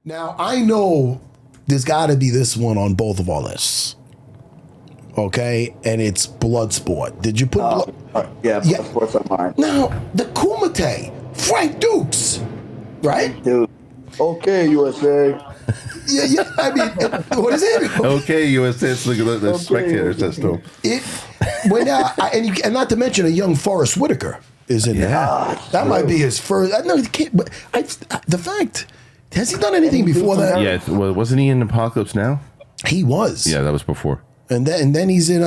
Now, I know there's got to be this one on both of our lists. Okay? And it's Bloodsport. Did you put Bloodsport's on mine. Now, the Kumite, Frank Dukes, right? Dude. Okay, USA. Yeah. I mean, what is it? Okay, USA. It's like the spectator system. And not to mention a young Forrest Whitaker is in there. That might be his first. I know he can't, but the fact, has he done anything before that? Yeah, well, wasn't he in Apocalypse Now? He was. Yeah, that was before. And then he's in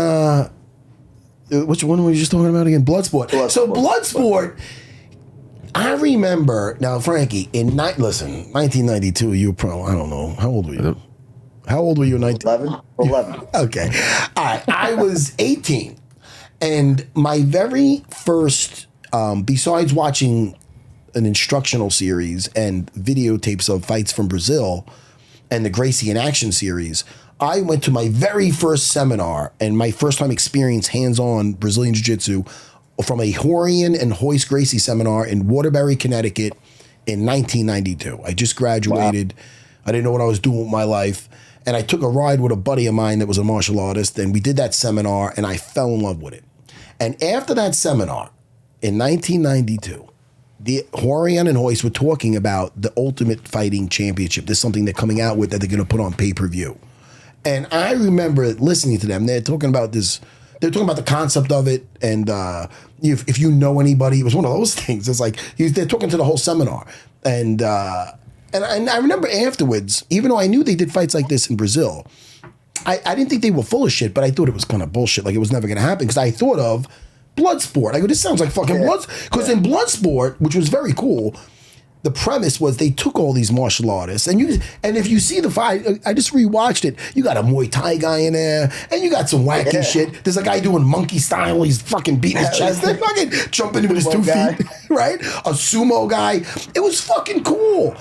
which one were you just talking about again? Bloodsport. So Bloodsport, I remember now, Frankie, 1992. You probably, I don't know, how old were you? How old were you in 11. Okay, all right. I was 18, and my very first, besides watching an instructional series and videotapes of fights from Brazil, and the Gracie in Action series, I went to my very first seminar and my first time experience hands-on Brazilian Jiu-Jitsu from a Horian and Hoist Gracie seminar in Waterbury, Connecticut in 1992. I just graduated. Wow. I didn't know what I was doing with my life. And I took a ride with a buddy of mine that was a martial artist, and we did that seminar, and I fell in love with it. And after that seminar in 1992, the Horian and Hoist were talking about the Ultimate Fighting Championship. There's something they're coming out with that they're going to put on pay-per-view. And I remember listening to them. They're talking about this. They're talking about the concept of it. And if you know anybody, it was one of those things. It's like they're talking to the whole seminar. And I remember afterwards, even though I knew they did fights like this in Brazil, I didn't think they were full of shit, but I thought it was kind of bullshit. Like it was never going to happen because I thought of Bloodsport. I go, this sounds like fucking Bloodsport. Because in Bloodsport, which was very cool, the premise was they took all these martial artists, and if you see the fight, I just rewatched it. You got a Muay Thai guy in there, and you got some wacky shit. There's a guy doing monkey style. He's fucking beating his chest. They're fucking jumping with his 2 feet, right? A sumo guy. It was fucking cool.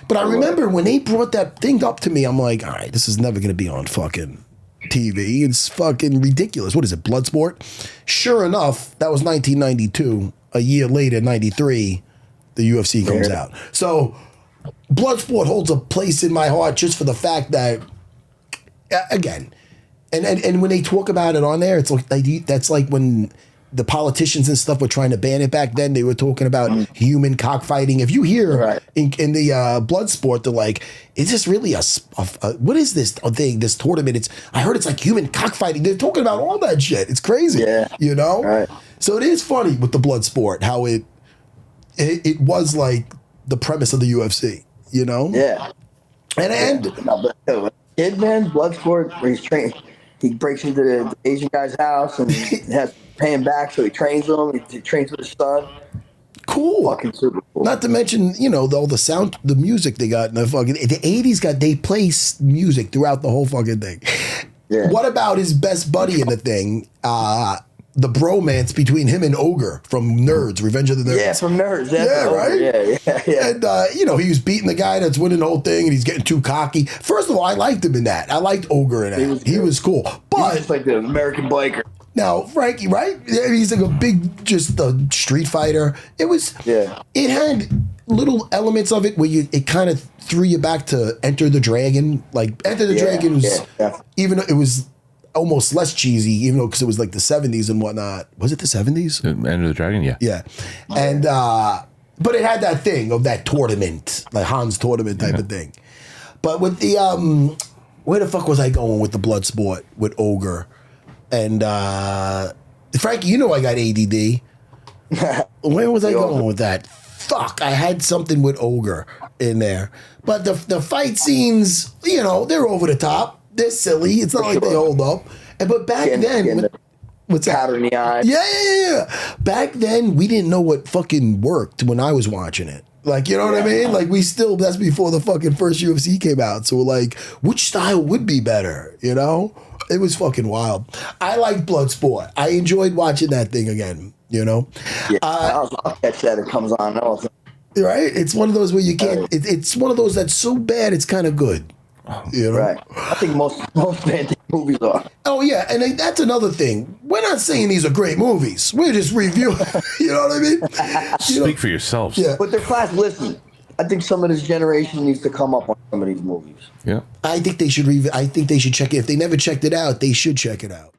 But I remember when they brought that thing up to me, I'm like, all right, this is never going to be on fucking TV. It's fucking ridiculous. What is it, Bloodsport? Sure enough, that was 1992. A year later, 93, the UFC comes out. So Bloodsport holds a place in my heart just for the fact that, again, and when they talk about it on there, it's like that's like when the politicians and stuff were trying to ban it back then. They were talking about human cockfighting. If you hear in the Bloodsport, they're like, is this really what is this thing, this tournament? I heard it's like human cockfighting. They're talking about all that shit. It's crazy, you know? Right. So it is funny with the Bloodsport, how it was like the premise of the UFC, you know? Yeah. And Kid, man, Bloodsport, where he's trained, he breaks into the Asian guy's house and has to pay him back, so he trains him. He trains with his son. Cool. Fucking super cool. Not to mention, all the sound, the music they got in the 80s they play music throughout the whole fucking thing. Yeah. What about his best buddy in the thing? The bromance between him and Ogre from Nerds, Revenge of the Nerds. Yeah, from Nerds. That's right? Yeah. And, he was beating the guy that's winning the whole thing, and he's getting too cocky. First of all, I liked him in that. I liked Ogre in that. He was cool. But he's just like the American biker. Now, Frankie, right? He's like a big, just a street fighter. It had little elements of it where it kind of threw you back to Enter the Dragon. Like, Enter the Dragon was, even though it was almost less cheesy, even though because it was like the 70s and whatnot. Was it the 70s? Enter the Dragon, yeah. Yeah. And but it had that thing of that tournament, like Hans tournament type of thing. But with the where the fuck was I going with the Bloodsport with Ogre? And Frankie, you know I got ADD. Where was I going with that? Fuck, I had something with Ogre in there. But the fight scenes, they're over the top. They're silly. It's not like they hold up. But back then, what's that? Powder in the eye. Yeah. Back then, we didn't know what fucking worked when I was watching it. Like, you know what I mean? Like, that's before the fucking first UFC came out. So we're like, which style would be better? It was fucking wild. I like Bloodsport. I enjoyed watching that thing again, Yeah, I'll catch that. It comes on all the time. Right? It's one of those where you can't, it's one of those that's so bad it's kind of good. Right. I think most fantastic movies are. Oh, yeah. And that's another thing. We're not saying these are great movies. We're just reviewing. You know what I mean? Speak for yourselves. Yeah. But they're class. Listen, I think some of this generation needs to come up on some of these movies. Yeah. I think they should. I think they should check it. If they never checked it out, they should check it out.